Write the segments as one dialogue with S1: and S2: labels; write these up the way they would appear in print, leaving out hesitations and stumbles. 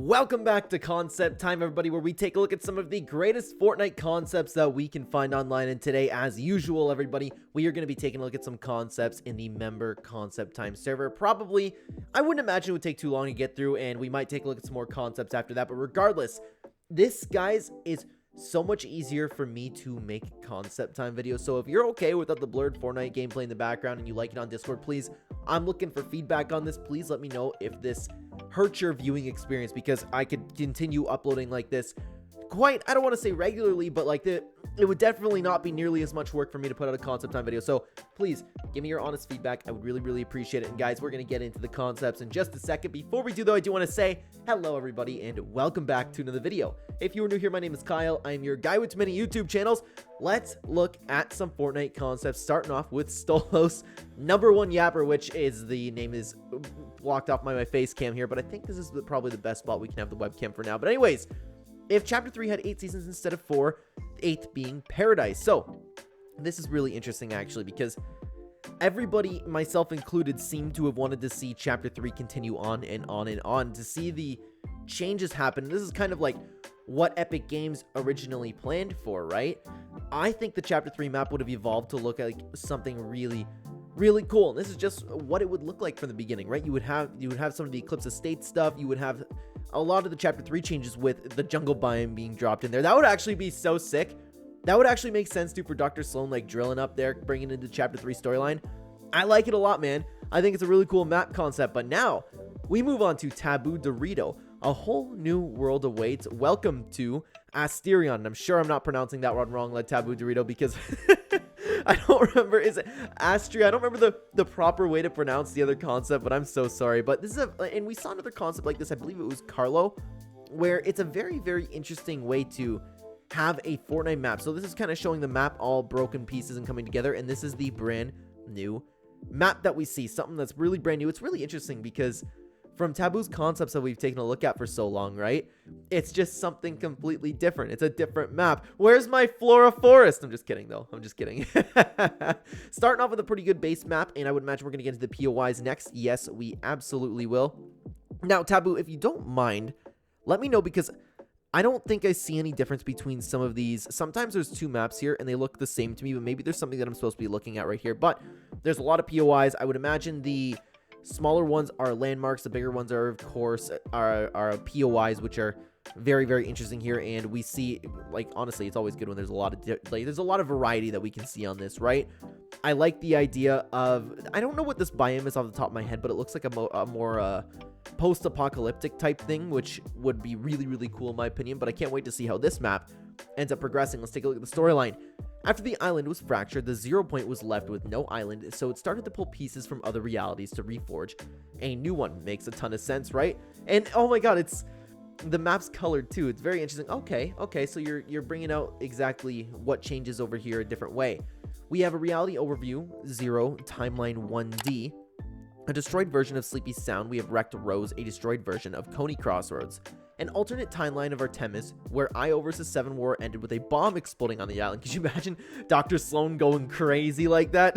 S1: Welcome back to Concept Time, everybody, where we take a look at some of the greatest Fortnite concepts that we can find online. And today, as usual, everybody, we are going to be taking a look at some concepts in the member Concept Time server. Probably, I wouldn't imagine it would take too long to get through, and we might take a look at some more concepts after that. But regardless, this, guys, is so much easier for me to make Concept Time videos. So if you're okay without the blurred Fortnite gameplay in the background and you like it on Discord, please, I'm looking for feedback on this. Please let me know if this hurts your viewing experience, because I could continue uploading like this quite, I don't want to say regularly, but like it would definitely not be nearly as much work for me to put out a Concept Time video. So please give me your honest feedback. I would really appreciate it. And guys, we're going to get into the concepts in just a second. Before we do, though, I do want to say hello, everybody, and welcome back to another video. If you are new here, my name is Kyle. I am your guy with many YouTube channels. Let's look at some Fortnite concepts, starting off with Stolos #1 Yapper, which is the name is blocked off my face cam here, but I think this is probably the best spot we can have the webcam for now. But anyways, if Chapter 3 had 8 seasons instead of 4, the 8th being Paradise. So this is really interesting, actually, because everybody, myself included, seemed to have wanted to see Chapter 3 continue on and on and on, to see the changes happen. This is kind of like what Epic Games originally planned for, right? I think the Chapter 3 map would have evolved to look like something really cool. And this is just what it would look like from the beginning, right? You would have some of the Eclipse Estate stuff. You would have a lot of the Chapter 3 changes with the jungle biome being dropped in there. That would actually be so sick. That would actually make sense too for Dr. Sloan, like drilling up there, bringing into Chapter 3 storyline. I like it a lot, man. I think it's a really cool map concept. But now we move on to taboodorito. A whole new world awaits. Welcome to Asterion. And I'm sure I'm not pronouncing that one wrong, like taboodorito, because I don't remember. Is it Astria? I don't remember the proper way to pronounce the other concept, but I'm so sorry. But this is and we saw another concept like this. I believe it was Carlo, where it's a very interesting way to have a Fortnite map. So this is kind of showing the map all broken pieces and coming together. And this is the brand new map that we see. Something that's really brand new. It's really interesting because from Taboo's concepts that we've taken a look at for so long, right? It's just something completely different. It's a different map. Where's my Flora Forest? I'm just kidding, though. I'm just kidding. Starting off with a pretty good base map, and I would imagine we're going to get into the POIs next. Yes, we absolutely will. Now, Taboo, if you don't mind, let me know, because I don't think I see any difference between some of these. Sometimes there's two maps here, and they look the same to me, but maybe there's something that I'm supposed to be looking at right here. But there's a lot of POIs. I would imagine the smaller ones are landmarks. The bigger ones are, of course, are POIs, which are very interesting here. And we see, like, honestly, it's always good when there's a lot of there's a lot of variety that we can see on this, right? I like the idea of, I don't know what this biome is off the top of my head, but it looks like a more post-apocalyptic type thing, which would be really cool in my opinion. But I can't wait to see how this map ends up progressing. Let's take a look at the storyline. After the island was fractured, the 0 point was left with no island, so it started to pull pieces from other realities to reforge a new one. Makes a ton of sense, right? And oh my god, it's the map's colored too. It's very interesting. Okay, so you're bringing out exactly what changes over here a different way. We have a reality overview, 0, timeline 1D, a destroyed version of Sleepy Sound. We have Wrecked Rose, a destroyed version of Coney Crossroads. An alternate timeline of Artemis, where IO vs. 7 War ended with a bomb exploding on the island. Could you imagine Dr. Sloan going crazy like that?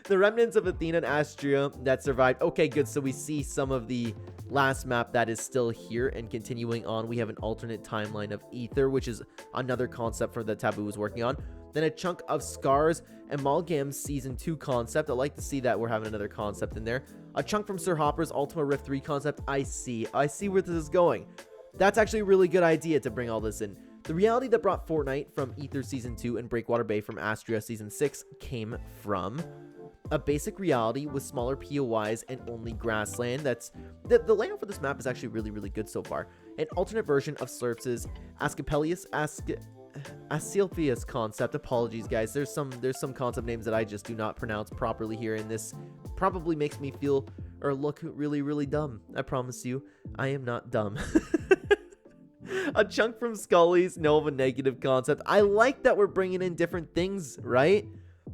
S1: The remnants of Athena and Astria that survived. Okay, good. So we see some of the last map that is still here. And continuing on, we have an alternate timeline of Ether, which is another concept for the Taboo is working on. Then a chunk of Scars, Amalgam's Season 2 concept. I like to see that we're having another concept in there. A chunk from Sir Hopper's Ultima Rift 3 concept. I see where this is going. That's actually a really good idea to bring all this in. The reality that brought Fortnite from Ether Season 2 and Breakwater Bay from Astria Season 6 came from a basic reality with smaller POIs and only grassland. That's the layout for this map is actually really good so far. An alternate version of Slurps's Asilphius concept. Apologies, guys. There's some concept names that I just do not pronounce properly here, and this probably makes me feel or look really dumb. I promise you, I am not dumb. A chunk from Scully's Nova negative concept. I like that we're bringing in different things, right?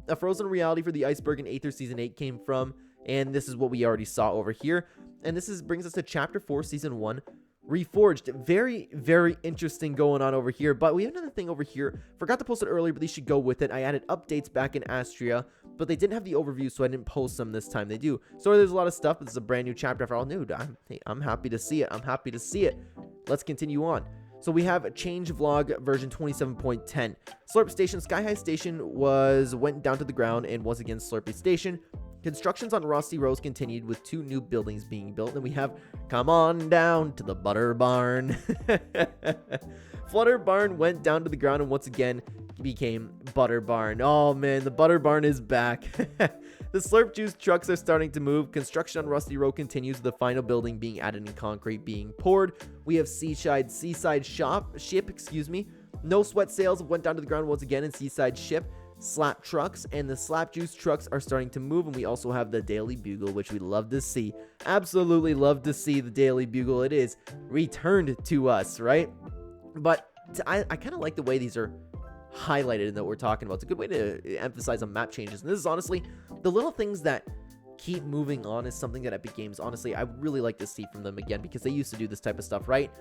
S1: A frozen reality for the iceberg in Aether Season 8 came from, and this is what we already saw over here. And this brings us to Chapter 4, Season 1. Reforged. Very interesting going on over here. But we have another thing over here. Forgot to post it earlier, but these should go with it. I added updates back in Astria but they didn't have the overview, so I didn't post them this time. They do. So there's a lot of stuff, but this is a brand new chapter for all new. I'm happy to see it. I'm happy to see it. Let's continue on. So we have a change vlog version 27.10. Slurp Station, Sky High Station went down to the ground and once again Slurpy Station. Constructions on Rusty Rose continued with 2 new buildings being built. Then we have come on down to the Butter Barn. Flutter Barn went down to the ground and once again became Butter Barn. Oh man, the Butter Barn is back. The Slurp Juice trucks are starting to move. Construction on Rusty Road continues, the final building being added and concrete being poured. We have Seaside Ship. No Sweat Sales went down to the ground once again in Seaside Ship. Slap trucks and the Slap Juice trucks are starting to move, and we also have the Daily Bugle, which we love to see. Absolutely love to see the Daily Bugle. It is returned to us, right? But I kind of like the way these are highlighted and that we're talking about. It's a good way to emphasize on map changes, and this is honestly the little things that keep moving on is something that Epic Games, honestly, I really like to see from them again, because they used to do this type of stuff, right?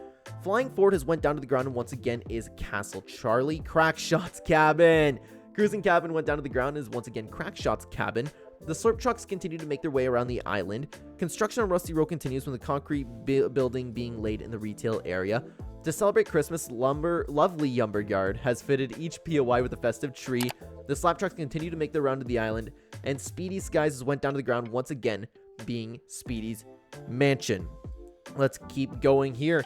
S1: Flying Ford has went down to the ground and once again is Castle Charlie. Crackshot's Cabin. Cruising Cabin went down to the ground and is once again Crackshot's Cabin. The Slurp trucks continue to make their way around the island. Construction on Rusty Road continues with the concrete building being laid in the retail area. To celebrate Christmas, Lovely Lumberyard has fitted each POI with a festive tree. The slap trucks continue to make their round to the island, and Speedy Skies went down to the ground once again, being Speedy's mansion. Let's keep going here.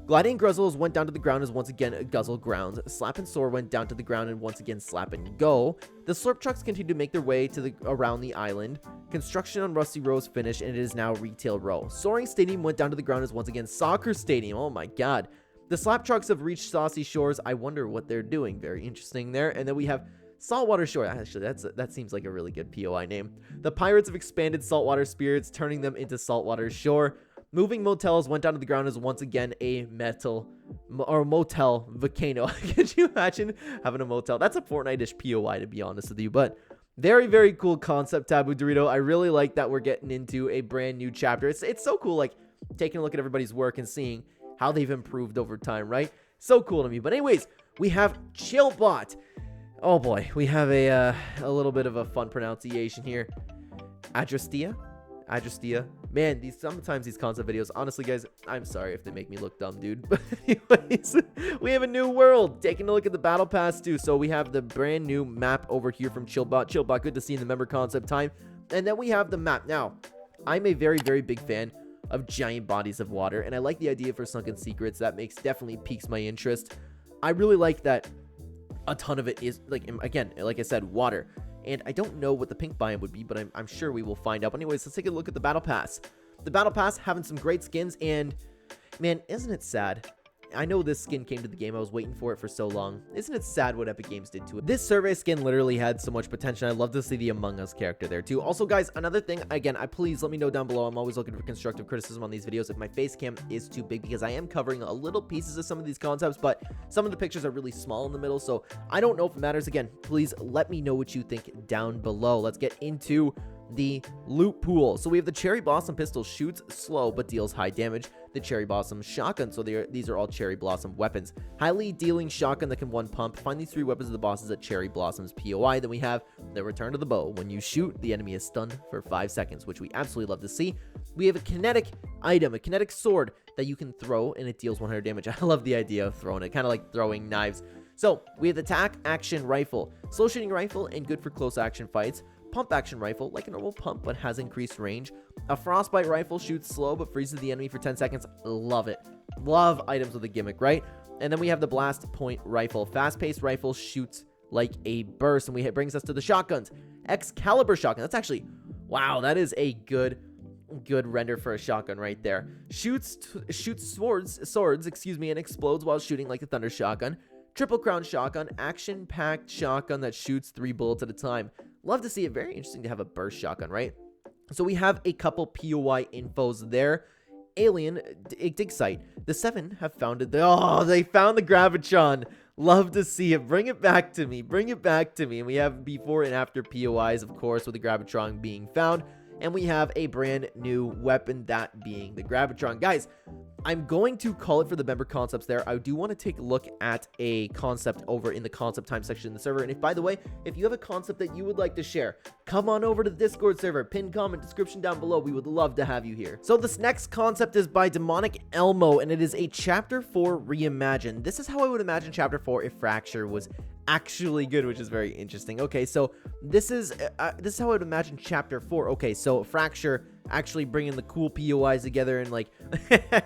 S1: Gliding Guzzles went down to the ground as once again Guzzle Grounds. Slap and Soar went down to the ground and once again Slap and Go. The Slurp trucks continue to make their way to around the island. Construction on Rusty Rose finished and it is now Retail Row. Soaring Stadium went down to the ground as once again Soccer Stadium. Oh my god. The Slap trucks have reached Saucy Shores. I wonder what they're doing. Very interesting there. And then we have Saltwater Shore. Actually, that seems like a really good POI name. The Pirates have expanded Saltwater Spirits, turning them into Saltwater Shore. Moving Motels went down to the ground as once again a motel volcano. Could you imagine having a motel? That's a Fortnite-ish POI, to be honest with you, but very, very cool concept, taboodorito. I really like that we're getting into a brand new chapter. It's so cool, like, taking a look at everybody's work and seeing how they've improved over time, right? So cool to me. But anyways, we have Chillbot. Oh boy, we have a little bit of a fun pronunciation here. Adrestia. Man, sometimes these concept videos, honestly guys, I'm sorry if they make me look dumb, dude. But anyways, we have a new world. Taking a look at the battle pass too. So we have the brand new map over here from Chillbot. Chillbot, good to see in the member concept time. And then we have the map. Now, I'm a very, very big fan of giant bodies of water, and I like the idea for Sunken Secrets. That definitely piques my interest. I really like that a ton of it is, like, again, like I said, water. And I don't know what the pink biome would be, but I'm sure we will find out. But anyways, let's take a look at the Battle Pass. The Battle Pass having some great skins, and man, isn't it sad? I know this skin came to the game. I was waiting for it for so long. Isn't it sad what Epic Games did to it? This survey skin literally had so much potential. I'd love to see the Among Us character there too. Also, guys, another thing, again, please let me know down below. I'm always looking for constructive criticism on these videos if my face cam is too big, because I am covering a little pieces of some of these concepts, but some of the pictures are really small in the middle, so I don't know if it matters. Again, please let me know what you think down below. Let's get into the loot pool. So we have the Cherry Blossom pistol, shoots slow but deals high damage. The Cherry Blossom shotgun, so these are all Cherry Blossom weapons. Highly dealing shotgun that can one pump. Find these 3 weapons of the bosses at Cherry Blossom's POI. Then we have the Return to the Bow. When you shoot, the enemy is stunned for 5 seconds, which we absolutely love to see. We have a kinetic item, a kinetic sword that you can throw and it deals 100 damage. I love the idea of throwing it, kind of like throwing knives. So we have the Tac Action Rifle, slow shooting rifle and good for close action fights. Pump action rifle, like a normal pump but has increased range. A frostbite rifle, shoots slow but freezes the enemy for 10 seconds. Love it. Love items with a gimmick, right? And then we have the blast point rifle, fast-paced rifle, shoots like a burst. And brings us to the shotguns. Excalibur shotgun. That's actually, wow, that is a good render for a shotgun right there. Shoots swords, and explodes while shooting like a thunder shotgun. Triple Crown shotgun, action-packed shotgun that shoots 3 bullets at a time. Love to see it. Very interesting to have a burst shotgun, right? So we have a couple POI infos there. Alien dig site. The 7 have found it. They found the Gravitron. Love to see it. Bring it back to me. And we have before and after POIs, of course, with the Gravitron being found. and we have a brand new weapon, that being the Gravitron. Guys, I'm going to call it for the member concepts there. I do want to take a look at a concept over in the concept time section in the server. And if, by the way, if you have a concept that you would like to share, come on over to the Discord server. Pin comment, description down below. We would love to have you here. So this next concept is by Demonic Elmo, and it is a Chapter 4 reimagined. This is how I would imagine Chapter 4 if Fracture was actually good, which is very interesting. Okay, so this is how I would imagine Chapter 4. Okay, so Fracture actually bringing the cool POIs together and like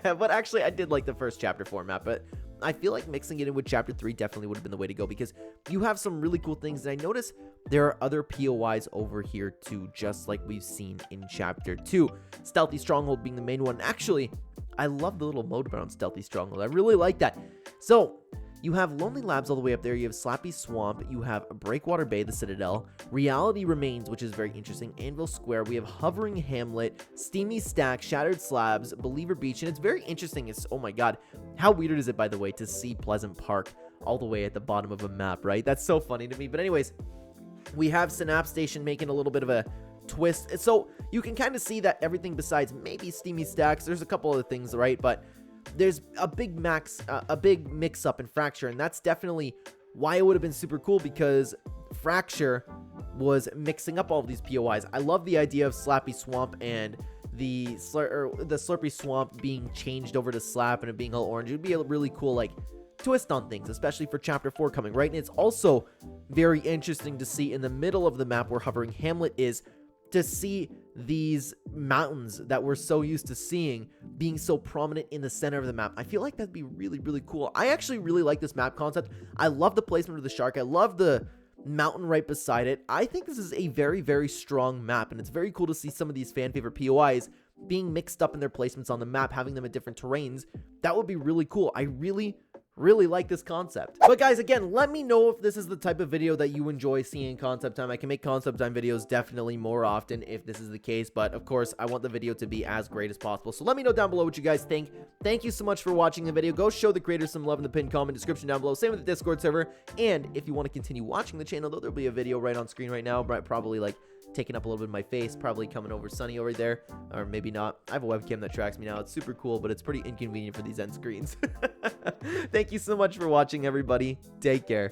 S1: but actually I did like the first Chapter 4 map, but I feel like mixing it in with Chapter 3 definitely would have been the way to go, because you have some really cool things. And I notice there are other POIs over here too, just like we've seen in Chapter 2. Stealthy Stronghold being the main one. Actually, I love the little mode around Stealthy Stronghold. I really like that. So you have Lonely Labs all the way up there. You have Slappy Swamp. You have Breakwater Bay, the Citadel. Reality Remains, which is very interesting. Anvil Square. We have Hovering Hamlet, Steamy Stack, Shattered Slabs, Believer Beach. And it's very interesting. It's, oh my god, how weird is it, by the way, to see Pleasant Park all the way at the bottom of a map, right? That's so funny to me. But anyways, we have Synapse Station making a little bit of a twist. So you can kind of see that everything besides maybe Steamy Stacks, there's a couple other things, right? But there's a big mix up in Fracture, and that's definitely why it would have been super cool, because Fracture was mixing up all of these POIs. I love the idea of Slappy Swamp and the Slurpy Swamp being changed over to Slap and it being all orange. It would be a really cool like twist on things, especially for Chapter 4 coming, right? And it's also very interesting to see in the middle of the map where Hovering Hamlet is, to see these mountains that we're so used to seeing being so prominent in the center of the map. I feel like that'd be really, really cool. I actually really like this map concept. I love the placement of the shark. I love the mountain right beside it. I think this is a very, very strong map, and it's very cool to see some of these fan favorite POIs being mixed up in their placements on the map, having them at different terrains. That would be really cool. I really like this concept. But guys, again, let me know if this is the type of video that you enjoy seeing concept time. I can make concept time videos definitely more often if this is the case, but of course I want the video to be as great as possible. So let me know down below what you guys think. Thank you so much for watching the video. Go show the creators some love in the pinned comment description down below. Same with the Discord server. And if you want to continue watching the channel, though, there'll be a video right on screen right now, probably like taking up a little bit of my face, probably coming over sunny over there, or maybe not. I have a webcam that tracks me now. It's super cool, but it's pretty inconvenient for these end screens. Thank you so much for watching, everybody. Take care.